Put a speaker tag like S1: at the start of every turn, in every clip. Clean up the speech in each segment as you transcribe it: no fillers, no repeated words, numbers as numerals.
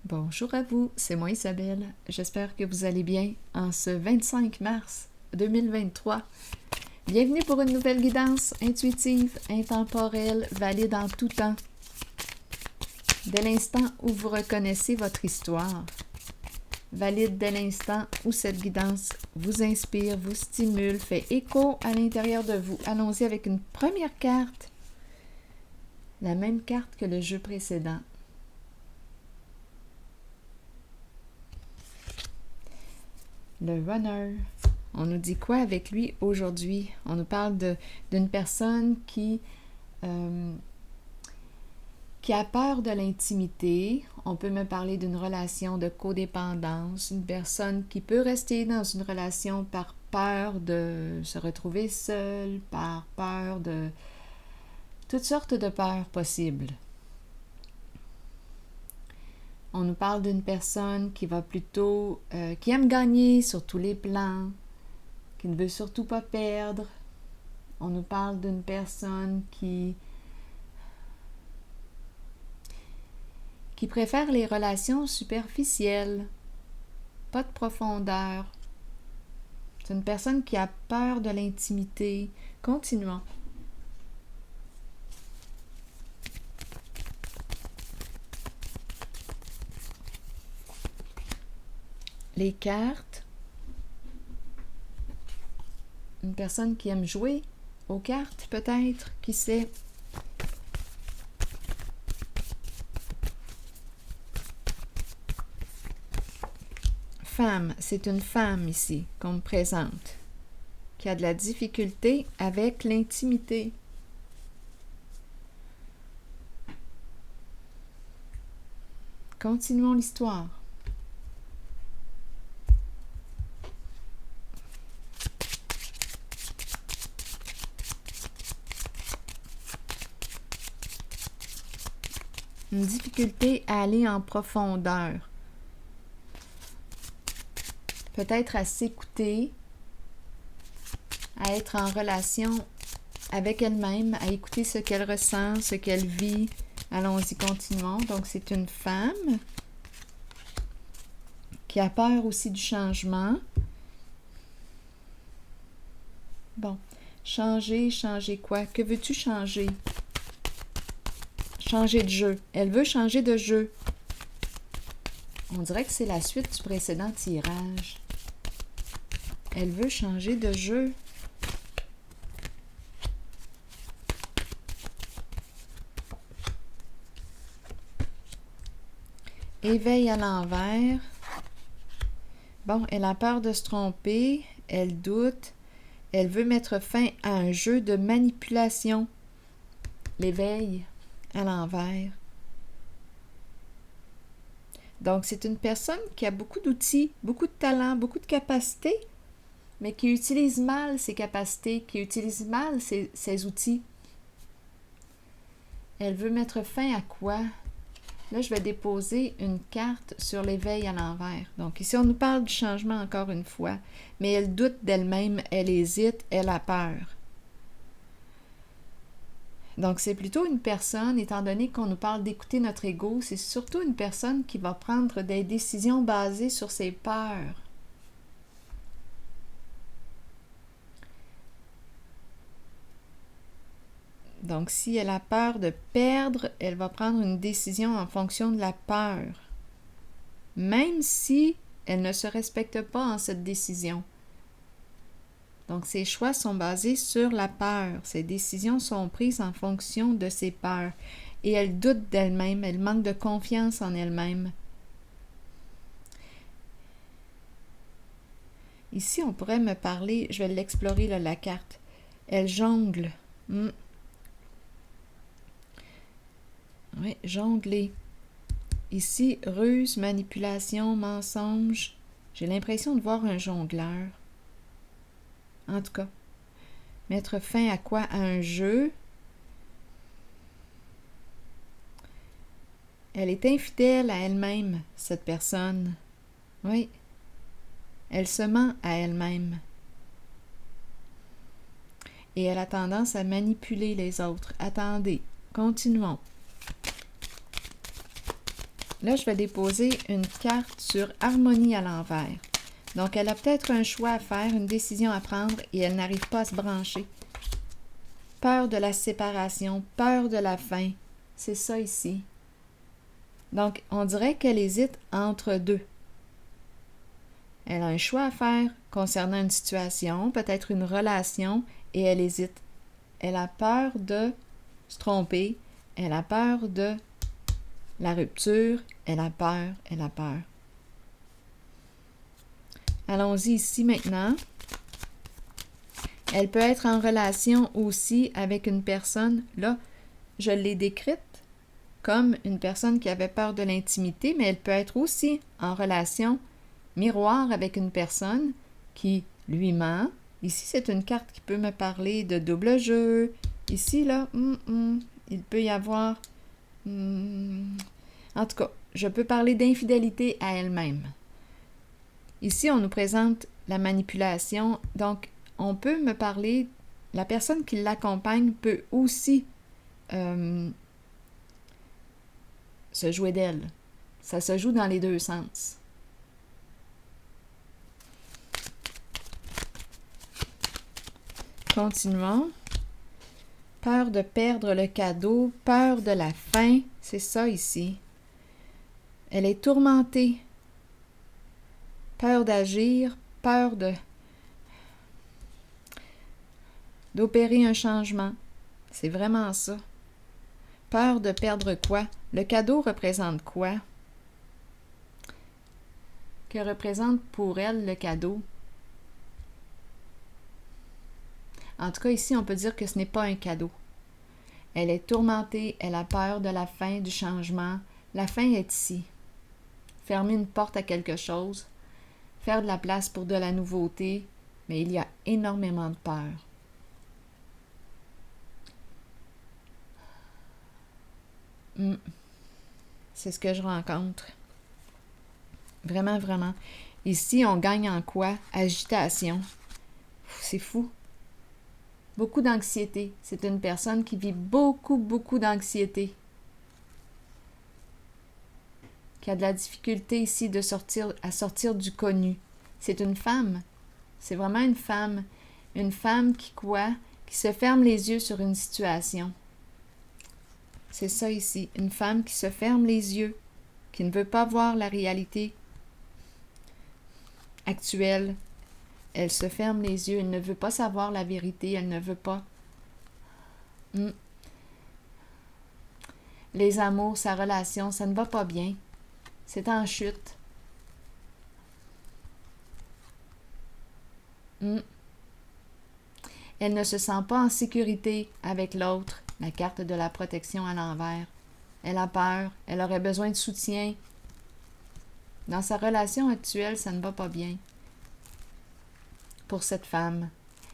S1: Bonjour à vous, c'est moi Isabelle. J'espère que vous allez bien en ce 25 mars 2023. Bienvenue pour une nouvelle guidance intuitive, intemporelle, valide en tout temps. Dès l'instant où vous reconnaissez votre histoire, valide dès l'instant où cette guidance vous inspire, vous stimule, fait écho à l'intérieur de vous. Allons-y avec une première carte, la même carte que le jeu précédent. Le runner. On nous dit quoi avec lui aujourd'hui? On nous parle d'une personne qui a peur de l'intimité. On peut me parler d'une relation de codépendance, une personne qui peut rester dans une relation par peur de se retrouver seule, par peur de toutes sortes de peurs possibles. On nous parle d'une personne qui va plutôt, qui aime gagner sur tous les plans, qui ne veut surtout pas perdre. On nous parle d'une personne qui préfère les relations superficielles, pas de profondeur. C'est une personne qui a peur de l'intimité. Continuons. Les cartes. Une personne qui aime jouer aux cartes, peut-être, qui sait. Femme, c'est une femme ici qu'on me présente, qui a de la difficulté avec l'intimité. Continuons l'histoire. Une difficulté à aller en profondeur. Peut-être à s'écouter, à être en relation avec elle-même, à écouter ce qu'elle ressent, ce qu'elle vit. Allons-y, continuons. Donc, c'est une femme qui a peur aussi du changement. Bon, changer quoi? Que veux-tu changer? Changer de jeu. Elle veut changer de jeu. On dirait que c'est la suite du précédent tirage. Elle veut changer de jeu. Éveil à l'envers. Bon, elle a peur de se tromper. Elle doute. Elle veut mettre fin à un jeu de manipulation. L'éveil à l'envers. Donc, c'est une personne qui a beaucoup d'outils, beaucoup de talents, beaucoup de capacités, mais qui utilise mal ses capacités, qui utilise mal ses outils. Elle veut mettre fin à quoi? Là, je vais déposer une carte sur l'éveil à l'envers. Donc, ici, on nous parle du changement encore une fois, mais elle doute d'elle-même, elle hésite, elle a peur. Donc, c'est plutôt une personne, étant donné qu'on nous parle d'écouter notre ego, c'est surtout une personne qui va prendre des décisions basées sur ses peurs. Donc, si elle a peur de perdre, elle va prendre une décision en fonction de la peur, même si elle ne se respecte pas en cette décision. Donc, ses choix sont basés sur la peur. Ses décisions sont prises en fonction de ses peurs. Et elle doute d'elle-même, elle manque de confiance en elle-même. Ici, on pourrait me parler, je vais l'explorer, là, la carte. Elle jongle. Oui, jongler. Ici, ruse, manipulation, mensonge. J'ai l'impression de voir un jongleur. En tout cas, mettre fin à quoi? À un jeu. Elle est infidèle à elle-même, cette personne. Oui. Elle se ment à elle-même. Et elle a tendance à manipuler les autres. Attendez, continuons. Là, je vais déposer une carte sur harmonie à l'envers. Donc, elle a peut-être un choix à faire, une décision à prendre et elle n'arrive pas à se brancher. Peur de la séparation, peur de la fin. C'est ça ici. Donc, on dirait qu'elle hésite entre deux. Elle a un choix à faire concernant une situation, peut-être une relation, et elle hésite. Elle a peur de se tromper, elle a peur de la rupture, elle a peur, elle a peur. Allons-y ici maintenant. Elle peut être en relation aussi avec une personne, là, je l'ai décrite comme une personne qui avait peur de l'intimité, mais elle peut être aussi en relation miroir avec une personne qui lui ment. Ici, c'est une carte qui peut me parler de double jeu. Ici, là, il peut y avoir... En tout cas, je peux parler d'infidélité à elle-même. Ici, on nous présente la manipulation. Donc, on peut me parler... La personne qui l'accompagne peut aussi se jouer d'elle. Ça se joue dans les deux sens. Continuons. Peur de perdre le cadeau, peur de la fin, c'est ça ici. Elle est tourmentée. Peur d'agir, peur d'opérer un changement. C'est vraiment ça. Peur de perdre quoi? Le cadeau représente quoi? Que représente pour elle le cadeau? En tout cas, ici, on peut dire que ce n'est pas un cadeau. Elle est tourmentée, elle a peur de la fin, du changement. La fin est ici. Fermer une porte à quelque chose, faire de la place pour de la nouveauté, mais il y a énormément de peur. C'est ce que je rencontre. Vraiment, vraiment. Ici, on gagne en quoi? Agitation. C'est fou. Beaucoup d'anxiété. C'est une personne qui vit beaucoup, beaucoup d'anxiété. Qui a de la difficulté ici à sortir du connu. C'est une femme. C'est vraiment une femme. Une femme qui quoi? Qui se ferme les yeux sur une situation. C'est ça ici. Une femme qui se ferme les yeux, qui ne veut pas voir la réalité actuelle. Elle se ferme les yeux, elle ne veut pas savoir la vérité, elle ne veut pas. Les amours, sa relation, ça ne va pas bien. C'est en chute. Elle ne se sent pas en sécurité avec l'autre, la carte de la protection à l'envers. Elle a peur, elle aurait besoin de soutien. Dans sa relation actuelle, ça ne va pas bien pour cette femme.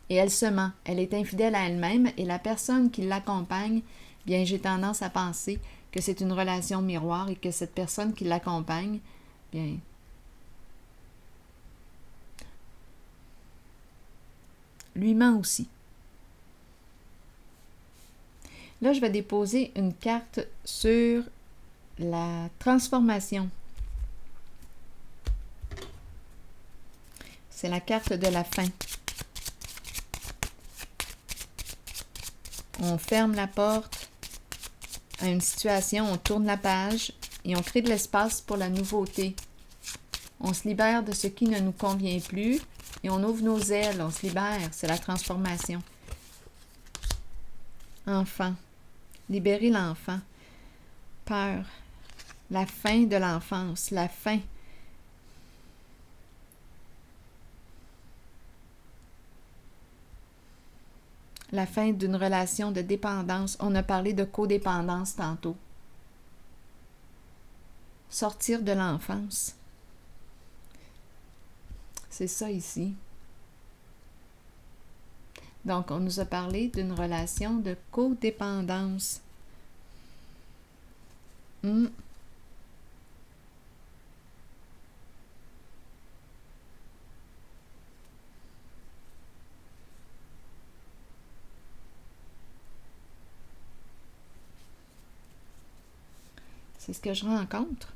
S1: Et elle se ment, elle est infidèle à elle-même et la personne qui l'accompagne, bien j'ai tendance à penser que c'est une relation miroir et que cette personne qui l'accompagne, bien, lui ment aussi. Là, je vais déposer une carte sur la transformation. C'est la carte de la fin. On ferme la porte à une situation, on tourne la page et on crée de l'espace pour la nouveauté. On se libère de ce qui ne nous convient plus et on ouvre nos ailes, on se libère, c'est la transformation. Enfant, libérer l'enfant. Peur, la fin de l'enfance, la fin. La fin d'une relation de dépendance. On a parlé de codépendance tantôt. Sortir de l'enfance. C'est ça ici. Donc, on nous a parlé d'une relation de codépendance. C'est ce que je rencontre.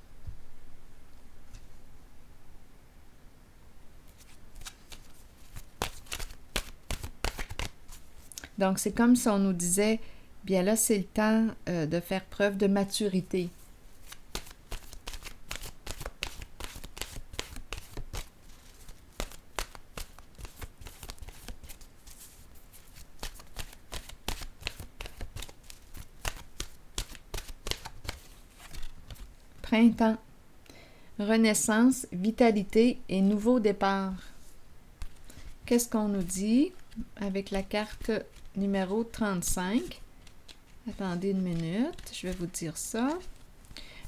S1: Donc, c'est comme si on nous disait, bien là, c'est le temps de faire preuve de maturité. Printemps. Renaissance, vitalité et nouveau départ. Qu'est-ce qu'on nous dit avec la carte numéro 35? Attendez une minute, je vais vous dire ça.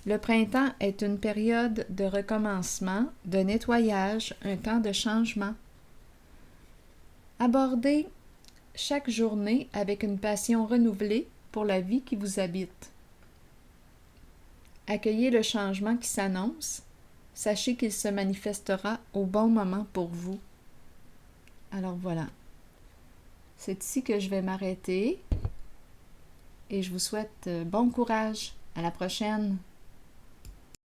S1: Le printemps est une période de recommencement, de nettoyage, un temps de changement. Abordez chaque journée avec une passion renouvelée pour la vie qui vous habite. Accueillez le changement qui s'annonce. Sachez qu'il se manifestera au bon moment pour vous. Alors voilà. C'est ici que je vais m'arrêter et je vous souhaite bon courage. À la prochaine.